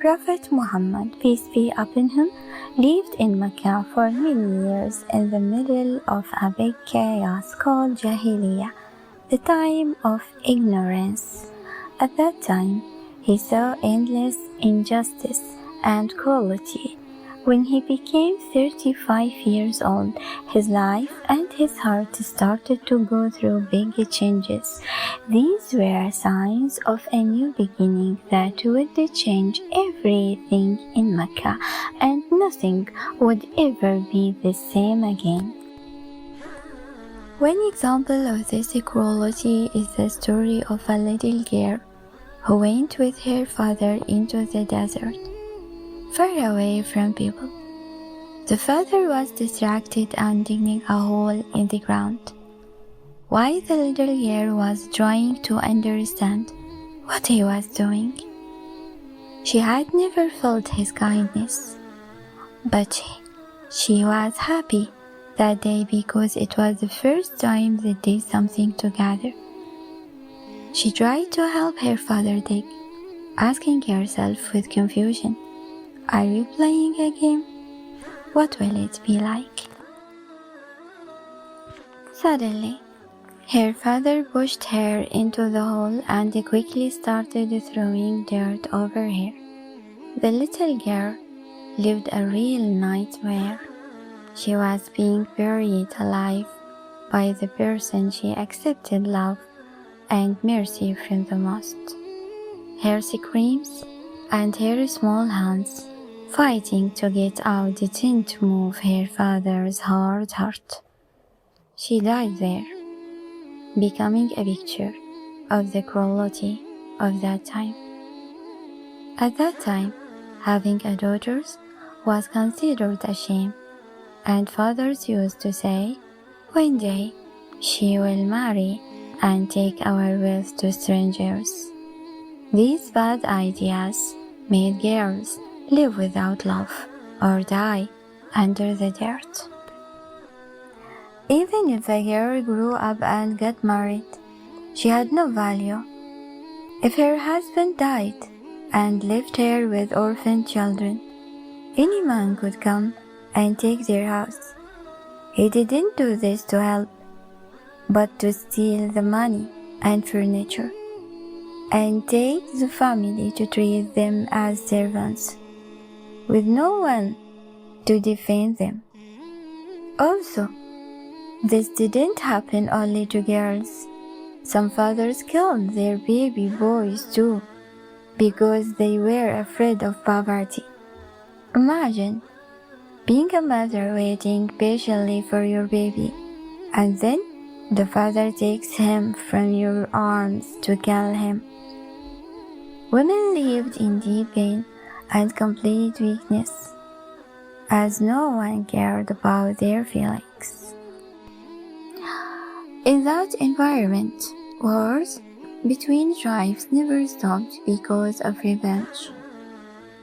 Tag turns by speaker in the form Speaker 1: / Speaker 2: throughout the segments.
Speaker 1: Prophet Muhammad, peace be upon him, lived in Makkah for many years in the middle of a big chaos called Jahiliyyah, the time of ignorance. At that time, he saw endless injustice and cruelty. When he became 35 years old, his life and his heart started to go through big changes. These were signs of a new beginning that would change everything in Mecca, and nothing would ever be the same again. One example of this cruelty is the story of a little girl who went with her father into the desert, far away from people. The father was distracted and digging a hole in the ground, while the little girl was trying to understand what he was doing. She had never felt his kindness, but she was happy that day because it was the first time they did something together. She tried to help her father dig, asking herself with confusion, "Are we playing a game? What will it be like?" Suddenly, her father pushed her into the hole and quickly started throwing dirt over her. The little girl lived a real nightmare. She was being buried alive by the person she accepted love and mercy from the most. Her screams and her small hands fighting to get out didn't move her father's hard heart. She died there, becoming a picture of the cruelty of that time. At that time, having a daughter was considered a shame, and fathers used to say, "One day she will marry and take our wealth to strangers." These bad ideas made girls live without love or die under the dirt. Even if a girl grew up and got married, she had no value. If her husband died and left her with orphan children, any man could come and take their house. He didn't do this to help, but to steal the money and furniture, and take the family to treat them as servants, with no one to defend them. Also, this didn't happen only to girls. Some fathers killed their baby boys too, because they were afraid of poverty. Imagine being a mother waiting patiently for your baby, and then the father takes him from your arms to kill him. Women lived in deep pain and complete weakness, as no one cared about their feelings. In that environment, wars between tribes never stopped because of revenge.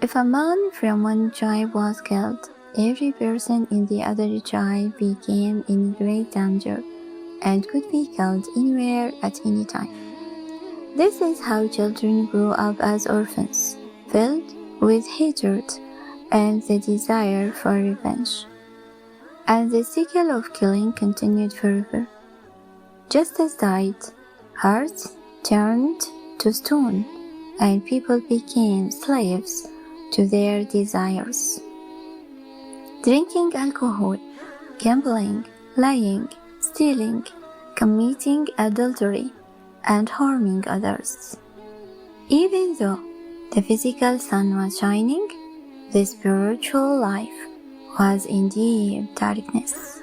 Speaker 1: If a man from one tribe was killed, every person in the other tribe became in great danger and could be killed anywhere at any time. This is how children grew up as orphans, filled with hatred and the desire for revenge. And the cycle of killing continued forever. Just as died, hearts turned to stone, and people became slaves to their desires. Drinking alcohol, gambling, lying, stealing, committing adultery, and harming others. Even though the physical sun was shining, the spiritual life was in deep darkness.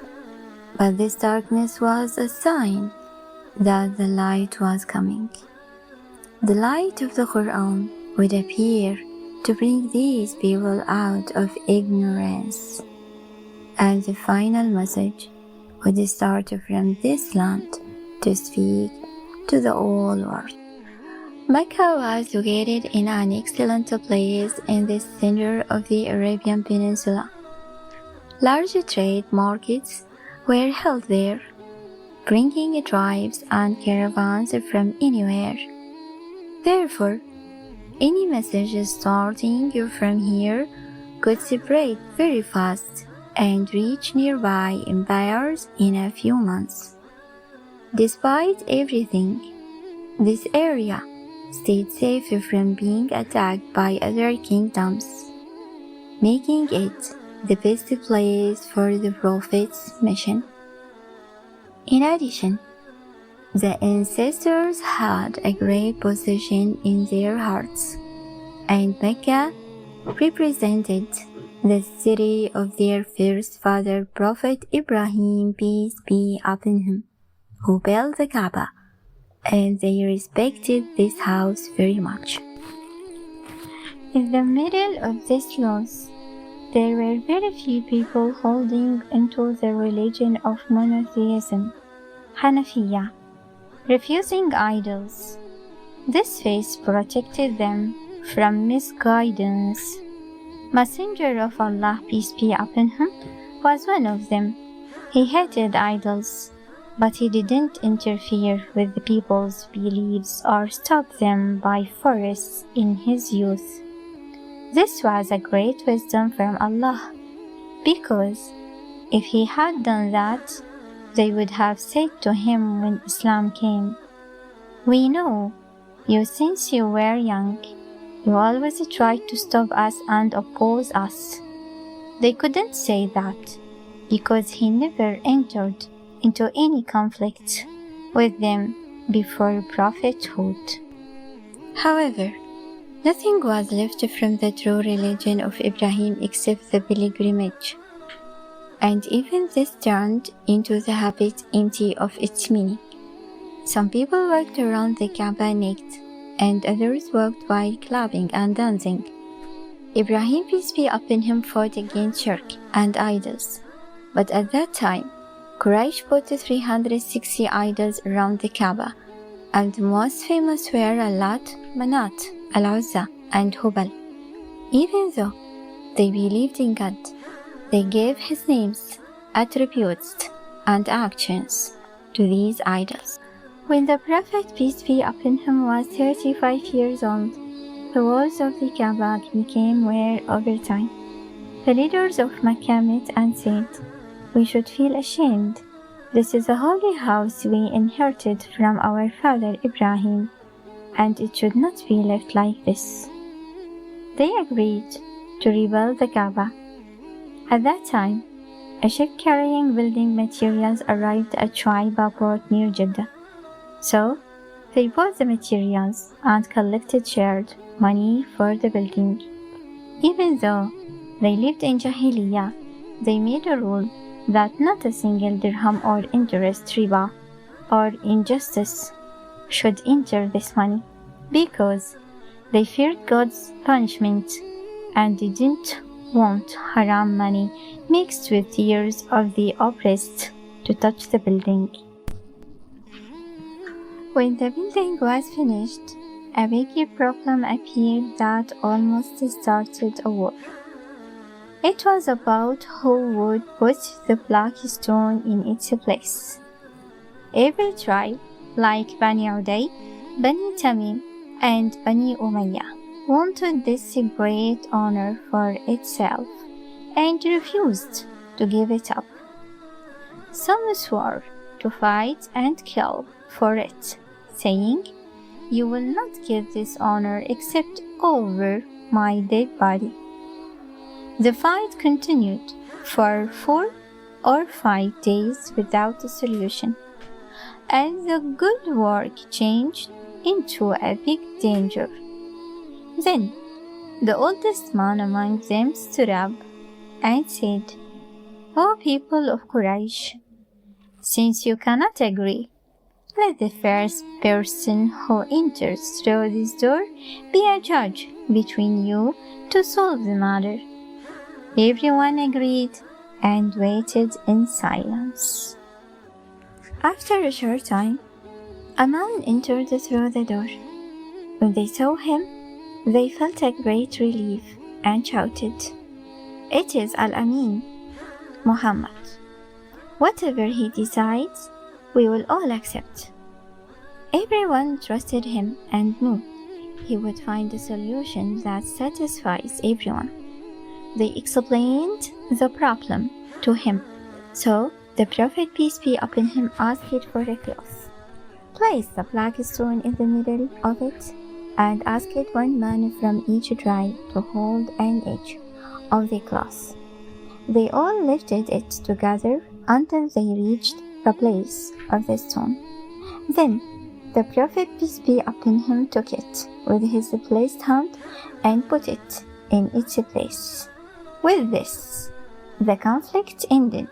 Speaker 1: But this darkness was a sign that the light was coming. The light of the Quran would appear to bring these people out of ignorance, and the final message would start from this land to speak to the whole world. Mecca was located in an excellent place in the center of the Arabian Peninsula. Large trade markets were held there, bringing tribes and caravans from anywhere. Therefore, any messages starting from here could spread very fast and reach nearby empires in a few months. Despite everything, this area stayed safe from being attacked by other kingdoms, making it the best place for the Prophet's mission. In addition, the ancestors had a great position in their hearts, and Mecca represented the city of their first father, Prophet Ibrahim, peace be upon him, who built the Kaaba, and they respected this house very much. In the middle of this loss, there were very few people holding into the religion of monotheism, Hanafiya, refusing idols. This faith protected them from misguidance. Messenger of Allah, peace be upon him, was one of them. He hated idols, but he didn't interfere with the people's beliefs or stop them by force in his youth. This was a great wisdom from Allah, because if he had done that, they would have said to him when Islam came, "We know you since you were young. You always tried to stop us and oppose us." They couldn't say that, because he never entered into any conflict with them before prophethood. However, nothing was left from the true religion of Ibrahim except the pilgrimage, and even this turned into the habit empty of its meaning. Some people walked around the Kaaba naked, and others walked while clapping and dancing. Ibrahim, peace be upon him, fought against shirk and idols, but at that time, Quraysh put 360 idols around the Kaaba, and the most famous were Al-Lat, Manat, Al-Uzza, and Hubal. Even though they believed in God, they gave his names, attributes, and actions to these idols. When the Prophet, peace be upon him, was 35 years old, the walls of the Kaaba became wear over time. The leaders of Makkah met and said, "We should feel ashamed. This is a holy house we inherited from our father Ibrahim, and it should not be left like this." They agreed to rebuild the Kaaba. At that time, a ship carrying building materials arrived at Shuaiba port near Jeddah. So, they bought the materials and collected shared money for the building. Even though they lived in Jahiliyyah, they made a rule that not a single dirham or interest, riba, or injustice should enter this money, because they feared God's punishment and didn't want haram money mixed with tears of the oppressed to touch the building. When the building was finished, a big problem appeared that almost started a war. It was about who would put the black stone in its place. Every tribe, like Bani Uday, Bani Tamim, and Bani Umayyah, wanted this great honor for itself and refused to give it up. Some swore to fight and kill for it, saying, "You will not get this honor except over my dead body." The fight continued for 4 or 5 days without a solution, and the good work changed into a big danger. Then the oldest man among them stood up and said, "O people of Quraysh, since you cannot agree, let the first person who enters through this door be a judge between you to solve the matter." Everyone agreed and waited in silence. After a short time, a man entered through the door. When they saw him, they felt a great relief and shouted, "It is Al-Ameen, Muhammad. Whatever he decides, we will all accept." Everyone trusted him and knew he would find a solution that satisfies everyone. They explained the problem to him. So the Prophet, peace be upon him, asked for a cloth. Place the black stone in the middle of it and asked one man from each tribe to hold an edge of the cloth. They all lifted it together until they reached the place of the stone. Then the Prophet, peace be upon him, took it with his blessed hand and put it in its place. With this, the conflict ended,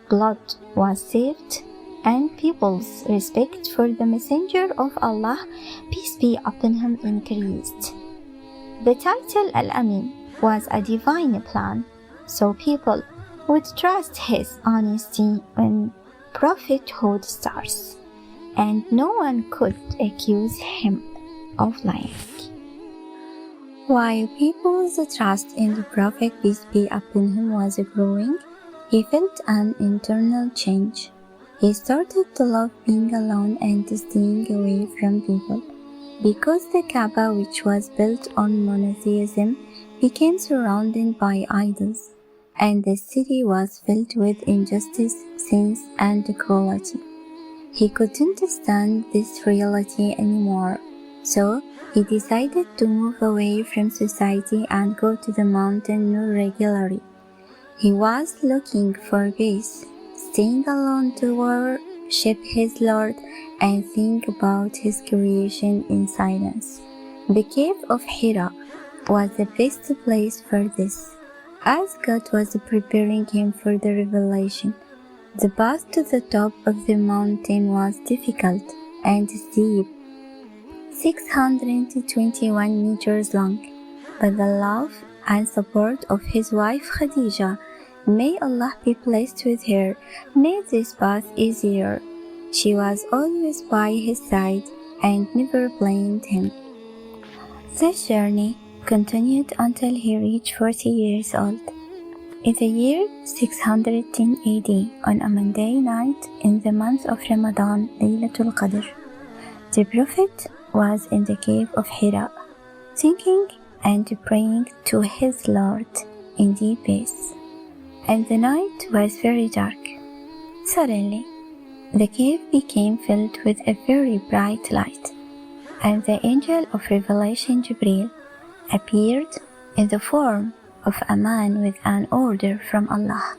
Speaker 1: blood was saved, and people's respect for the Messenger of Allah, peace be upon him, increased. The title Al-Ameen was a divine plan, so people would trust his honesty when prophethood starts, and no one could accuse him of lying. While people's trust in the Prophet, peace be upon him, was growing, he felt an internal change. He started to love being alone and staying away from people, because the Kaaba, which was built on monotheism, became surrounded by idols, and the city was filled with injustice, sins, and cruelty. He couldn't stand this reality anymore, so he decided to move away from society and go to the mountain more regularly. He was looking for peace, staying alone to worship his Lord and think about his creation in silence. The Cave of Hira was the best place for this, as God was preparing him for the revelation. The path to the top of the mountain was difficult and steep, 621 meters long, but the love and support of his wife Khadijah, may Allah be pleased with her, made this path easier. She was always by his side and never blamed him. This journey continued until he reached 40 years old. In the year 610 AD, on a Monday night in the month of Ramadan, Laylatul Qadr, the Prophet was in the Cave of Hira, thinking and praying to his Lord in deep peace. And the night was very dark. Suddenly, the cave became filled with a very bright light, and the angel of revelation Jibreel appeared in the form of a man with an order from Allah.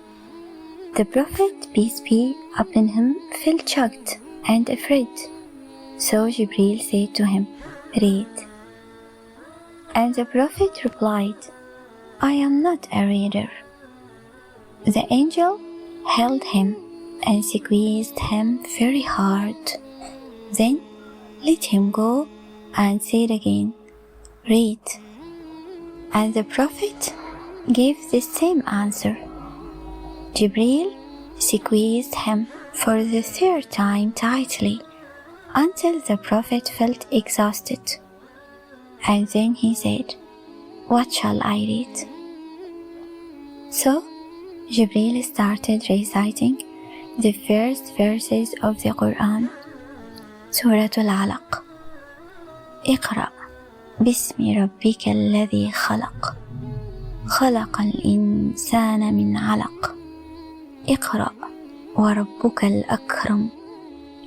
Speaker 1: The Prophet, peace be upon him, felt shocked and afraid. So Jibreel said to him, "Read." And the Prophet replied, "I am not a reader." The angel held him and squeezed him very hard. Then let him go and said again, "Read." And the Prophet gave the same answer. Jibreel squeezed him for the third time tightly until the Prophet felt exhausted. And then he said, "What shall I read?" So Jibreel started reciting the first verses of the Quran, Surah Al-Alaq. اقرأ باسم ربك الذي خلق خلق الإنسان من علق اقرأ وربك الأكرم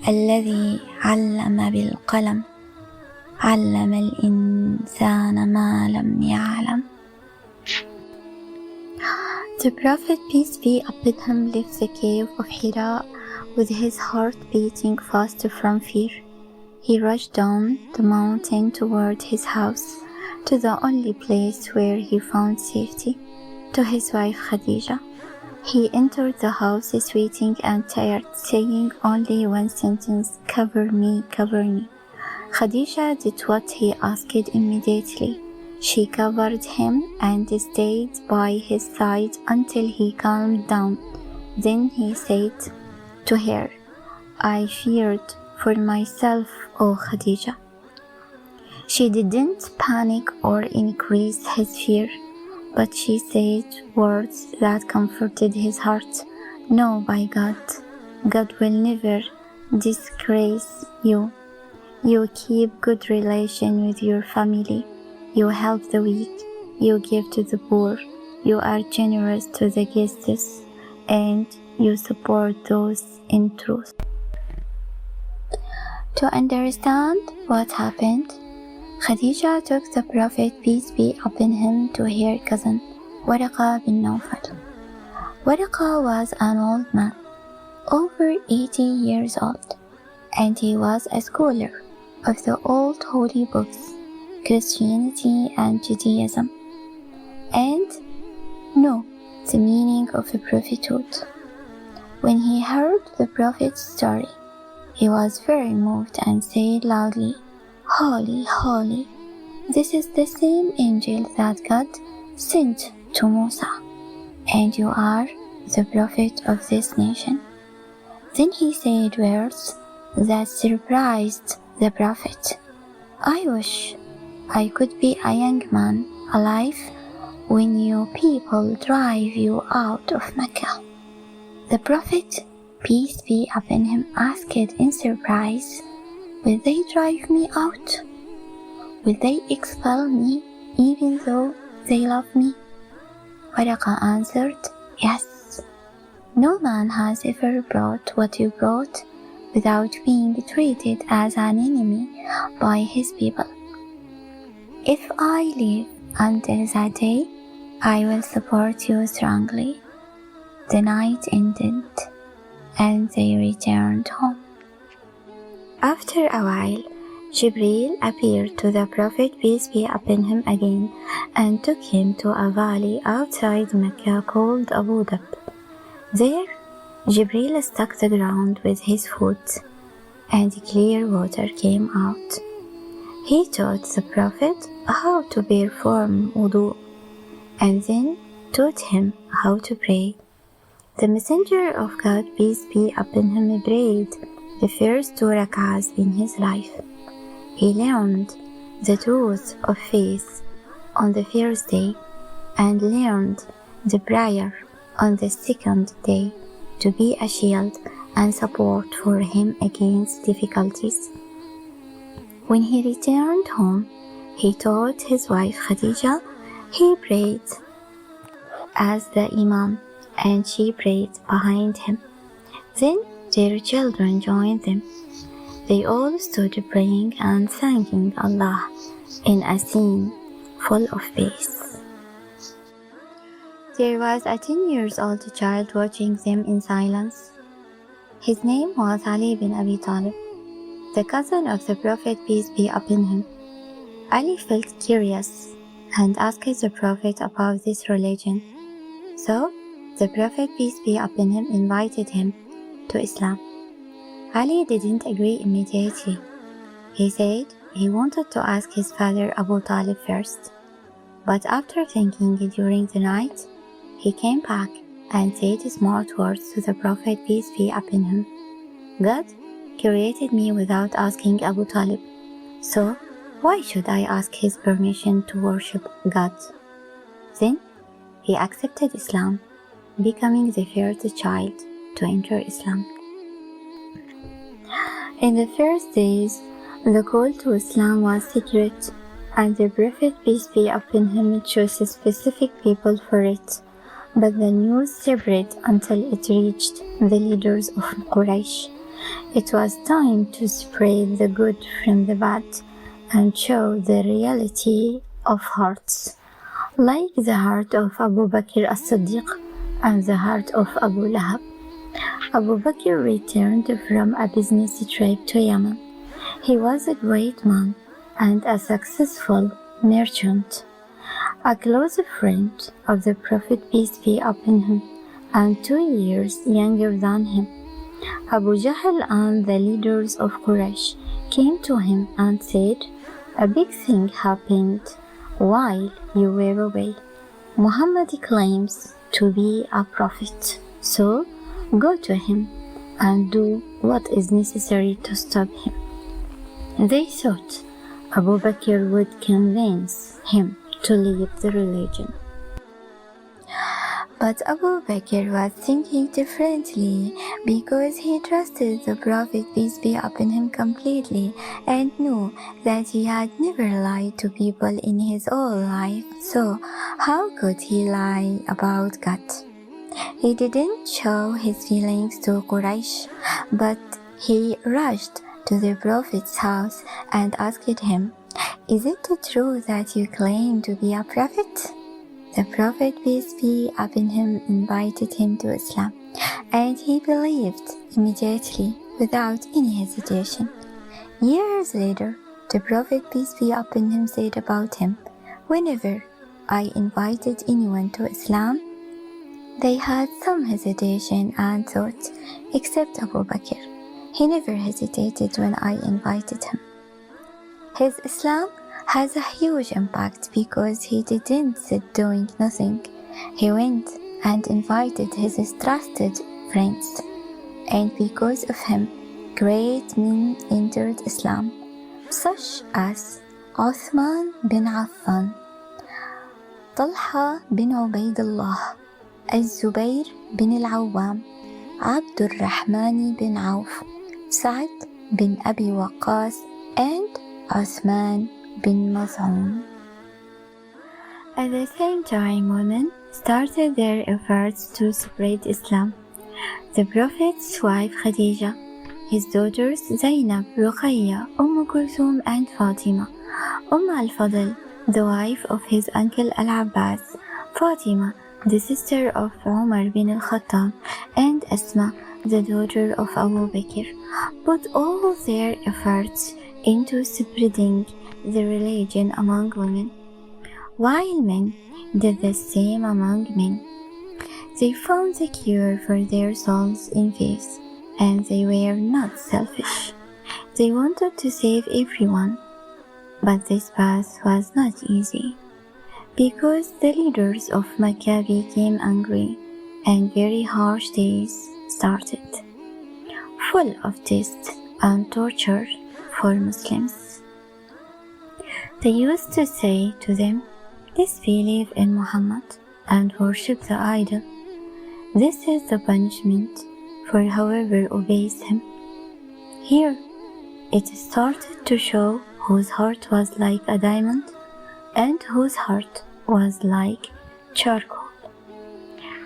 Speaker 1: الذي علم بالقلم علم الإنسان ما لم يعلم. The Prophet, peace be upon him, left the cave of Hira with his heart beating fast from fear. He rushed down the mountain toward his house, to the only place where he found safety, to his wife Khadijah. He entered the house sweating and tired, saying only one sentence, "Cover me, cover me." Khadijah did what he asked immediately. She covered him and stayed by his side until he calmed down. Then he said to her, "I feared for myself, O Khadijah." She didn't panic or increase his fear, but she said words that comforted his heart. "No, by God, God will never disgrace you. You keep good relation with your family. You help the weak. You give to the poor. You are generous to the guests, and you support those in truth. To understand what happened, Khadijah took the Prophet, peace be upon him, to her cousin, Waraqah bin Nawfal. Waraqah was an old man, over 80 years old, and he was a scholar of the old holy books, Christianity and Judaism, and knew the meaning of the prophethood. When he heard the Prophet's story, he was very moved and said loudly, "Holy, holy, this is the same angel that God sent to Musa, and you are the prophet of this nation." Then he said words that surprised the Prophet. "I wish I could be a young man alive when you people drive you out of Mecca." The Prophet, peace be upon him, asked in surprise, "Will they drive me out? Will they expel me even though they love me?" Waraqah answered, "Yes. No man has ever brought what you brought without being treated as an enemy by his people. If I live until that day, I will support you strongly." The night ended, and they returned home. After a while, Jibreel appeared to the Prophet, peace be upon him, again, and took him to a valley outside Mecca called Abu Bakr. There, Jibreel struck the ground with his foot, and clear water came out. He taught the Prophet how to perform wudu, and then taught him how to pray. The Messenger of God, peace be upon him, prayed the first 2 rak'ahs in his life. He learned the truth of faith on the first day, and learned the prayer on the second day to be a shield and support for him against difficulties. When he returned home, he taught his wife Khadijah. He prayed as the Imam, and she prayed behind him. Then their children joined them. They all stood praying and thanking Allah in a scene full of peace. There was a 10-year-old child watching them in silence. His name was Ali bin Abi Talib, the cousin of the Prophet, peace be upon him. Ali felt curious and asked the Prophet about this religion. So the Prophet, peace be upon him, invited him to Islam. Ali didn't agree immediately. He said he wanted to ask his father Abu Talib first. But after thinking during the night, he came back and said smart words to the Prophet, peace be upon him. "God created me without asking Abu Talib, so why should I ask his permission to worship God?" Then he accepted Islam, becoming the first child to enter Islam. In the first days, the call to Islam was secret, and the Prophet, peace be upon him, chose specific people for it. But the news spread until it reached the leaders of Quraysh. It was time to separate the good from the bad and show the reality of hearts, like the heart of Abu Bakr Al-Siddiq and the heart of Abu Lahab. Abu Bakr returned from a business trip to Yemen. He was a great man and a successful merchant, a close friend of the Prophet, peace be upon him, and 2 years younger than him. Abu Jahl and the leaders of Quraysh came to him and said, "A big thing happened while you were away. Muhammad claims to be a prophet, so go to him and do what is necessary to stop him." They thought Abu Bakr would convince him to leave the religion. But Abu Bakr was thinking differently because he trusted the Prophet, peace be upon him, completely and knew that he had never lied to people in his whole life. So how could he lie about God? He didn't show his feelings to Quraysh, but he rushed to the Prophet's house and asked him, "Is it true that you claim to be a prophet?" The Prophet, peace be upon him, invited him to Islam, and he believed immediately without any hesitation. Years later, the Prophet, peace be upon him, said about him, "Whenever I invited anyone to Islam, they had some hesitation and thought, except Abu Bakr. He never hesitated when I invited him." His Islam has a huge impact because he didn't sit doing nothing. He went and invited his trusted friends, and because of him, great men entered Islam, such as Uthman bin Affan, Talha bin Ubaidullah, الزبير bin Al-Awwam, عبد الرحمن bin Auf, Sa'd bin Abi Waqqas, and Uthman bin Maz'un. At the same time, women started their efforts to spread Islam. The Prophet's wife Khadijah, his daughters Zainab, Ruqayya, Kulthum, and Fatima, al-Fadl, the wife of his uncle Al-Abbas, Fatima, the sister of Umar bin al-Khattab, and Asma, the daughter of Abu Bakr, put all their efforts into spreading the religion among women, while men did the same among men. They found the cure for their souls in faith, and they were not selfish. They wanted to save everyone, but this path was not easy, because the leaders of Makkah became angry, and very harsh days started, full of tests and torture for Muslims. They used to say to them, "Let's believe in Muhammad and worship the idol. This is the punishment for whoever obeys him." Here, it started to show whose heart was like a diamond and whose heart was like charcoal.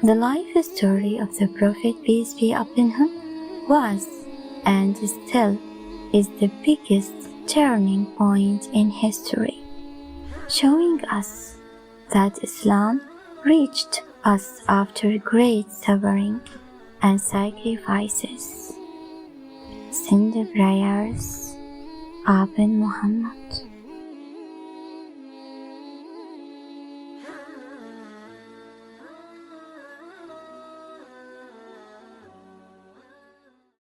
Speaker 1: The life story of the Prophet, peace be upon him, was and still is the biggest turning point in history, showing us that Islam reached us after great suffering and sacrifices. Send prayers, Abu Muhammad.